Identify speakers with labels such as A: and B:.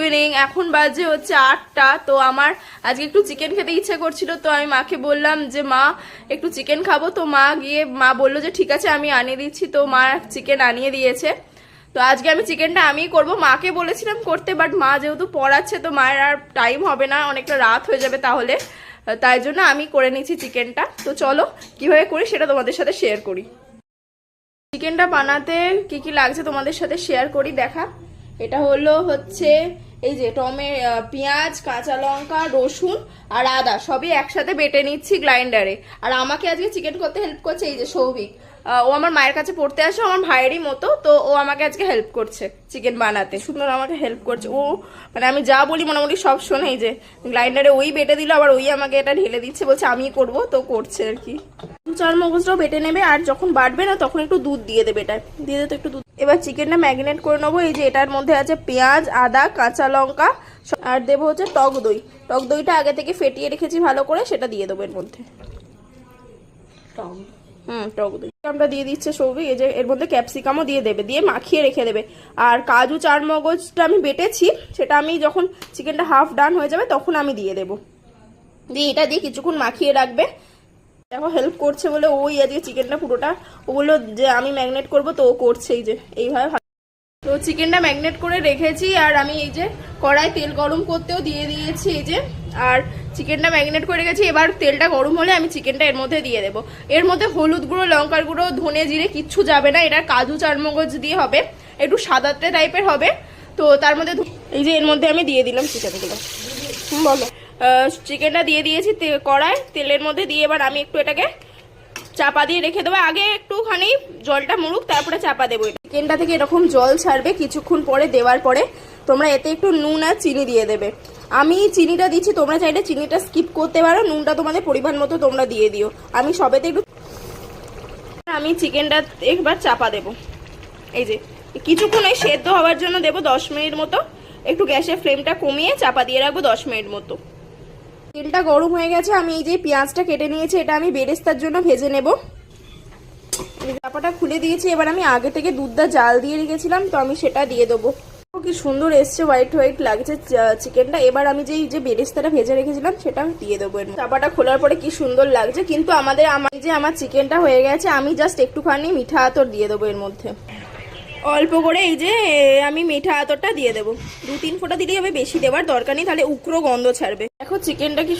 A: Evening, এখন বাজে হচ্ছে 8টা। তো আমার আজকে একটু চিকেন খেতে ইচ্ছে করছিল, তো আমি মাকে বললাম যে মা একটু চিকেন খাবো। তো মা বললো যে ঠিক আছে আমি আনিয়ে দিচ্ছি। তো মা চিকেন আনিয়ে দিয়েছে। তো আজকে আমি চিকেনটা আমিই করবো। মাকে বলেছিলাম করতে, বাট মা যেহেতু পড়াচ্ছে তো মায়ের আর টাইম হবে না, অনেকটা রাত হয়ে যাবে তাহলে, তাই জন্য আমি করে নিচ্ছি চিকেনটা। তো চলো কিভাবে করি সেটা তোমাদের সাথে শেয়ার করি। চিকেনটা বানাতে কি কি লাগছে তোমাদের সাথে শেয়ার করি। দেখা, এটা হচ্ছে এই যে পেঁয়াজ, কাঁচা লঙ্কা, রসুন আর আদা সবই একসাথে বেটে নিচ্ছি গ্রাইন্ডারে। আর আমাকে আজকে চিকেন করতে হেল্প করছে এই যে সৌভিক। ও আমার মায়ের কাছে পড়তে আসে, আমার ভাইয়েরই মতো। তো ও আমাকে আজকে হেল্প করছে চিকেন বানাতে, সুন্দর আমাকে হেল্প করছে ও। মানে আমি যা বলি মোটামুটি সব শোনে। এই যে গ্রাইন্ডারে ওই বেটে দিল, আবার ওই আমাকে এটা ঢেলে দিচ্ছে, বলছে আমি করবো, তো করছে আর কি। 2-4 মগজটাও বেটে নেবে, আর যখন বাটবে না তখন একটু দুধ দিয়ে দেবে, এটা দিয়ে দেবে একটু দুধ। এবার চিকেনটা ম্যারিনেট করে নেবো। এই যে এটার মধ্যে আছে পেঁয়াজ, আদা, কাঁচা লঙ্কা, আর দেবো হচ্ছে টক দই। টক দইটা আগে থেকে ফেটিয়ে রেখেছি ভালো করে, সেটা দিয়ে দেবো এর মধ্যে। টক দই আমরা দিয়ে দিচ্ছে সৌভিক। এই যে এর মধ্যে ক্যাপসিকামও দিয়ে দেবে, দিয়ে মাখিয়ে রেখে দেবে। আর কাজু 4 মগজটা আমি বেটেছি, সেটা আমি যখন চিকেনটা হাফ ডান হয়ে যাবে তখন আমি দিয়ে দেবো। দিয়ে এটা দিয়ে কিছুক্ষণ মাখিয়ে রাখবে। দেখো হেল্প করছে বলে ওই আজকে চিকেনটা পুরোটা ও বললো যে আমি ম্যারিনেট করবো, তো ও করছে এই যে এইভাবে। তো চিকেনটা ম্যারিনেট করে রেখেছি, আর আমি এই যে কড়াই তেল গরম করতেও দিয়ে দিয়েছি এই যে। আর চিকেনটা ম্যারিনেট করে রেখেছি, এবার তেলটা গরম হলে আমি চিকেনটা এর মধ্যে দিয়ে দেবো। এর মধ্যে হলুদ গুঁড়ো, লঙ্কার গুঁড়ো, ধনে জিরে কিচ্ছু যাবে না। এটা কাজু 4 মগজ দিয়ে হবে, একটু সাদাতে টাইপের হবে। তো তার মধ্যে এই যে এর মধ্যে আমি দিয়ে দিলাম চিকেনগুলো। বলো, চিকেনটা দিয়ে দিয়েছি কড়াই তেলের মধ্যে দিয়ে। এবার আমি একটু এটাকে চাপা দিয়ে রেখে দেবো। আগে একটুখানি জলটা মরুক, তারপরে চাপা দেবো। চিকেনটা থেকে এরকম জল ছাড়বে কিছুক্ষণ পরে। দেওয়ার পরে তোমরা এতে একটু নুন আর চিনি দিয়ে দেবে। আমি চিনিটা দিচ্ছি, তোমরা চাইলে চিনিটা স্কিপ করতে পারো, নুনটা তোমাদের পরিমাণ মতো তোমরা দিয়ে দিও। আমি সবেতে একটু আমি চিকেনটা একবার চাপা দেবো। এই যে কিছুক্ষণ এই সেদ্ধ হওয়ার জন্য দেবো 10 মিনিট মতো। একটু গ্যাসের ফ্লেমটা কমিয়ে চাপা দিয়ে রাখবো 10 মিনিট মতো। তেলটা গরম হয়ে গেছে, আমি এই যে পেঁয়াজটা কেটে নিয়েছি, এটা আমি বেরেস্তার জন্য ভেজে নেব। চাপাটা খুলে দিয়েছি। এবার আমি আগে থেকে দুধটা জাল দিয়ে রেখেছিলাম, তো আমি সেটা দিয়ে দেবো। কি সুন্দর এসছে, হোয়াইট হোয়াইট লাগছে চিকেনটা। এবার আমি যে বেরেস্তাটা ভেজে রেখেছিলাম সেটা দিয়ে দেবো। চাপাটা খোলার পরে কি সুন্দর লাগছে। কিন্তু আমার চিকেনটা হয়ে গেছে, আমি জাস্ট একটুখানি মিঠা আতর দিয়ে দেবো এর মধ্যে অল্প করে। এই যে আমি মিঠা আতরটা দিয়ে দেবো 2-3 ফোঁটা দিলেই হবে, বেশি দেওয়ার দরকার নেই, তাহলে উগ্র গন্ধ ছাড়বে। দেখো চিকেনটা কি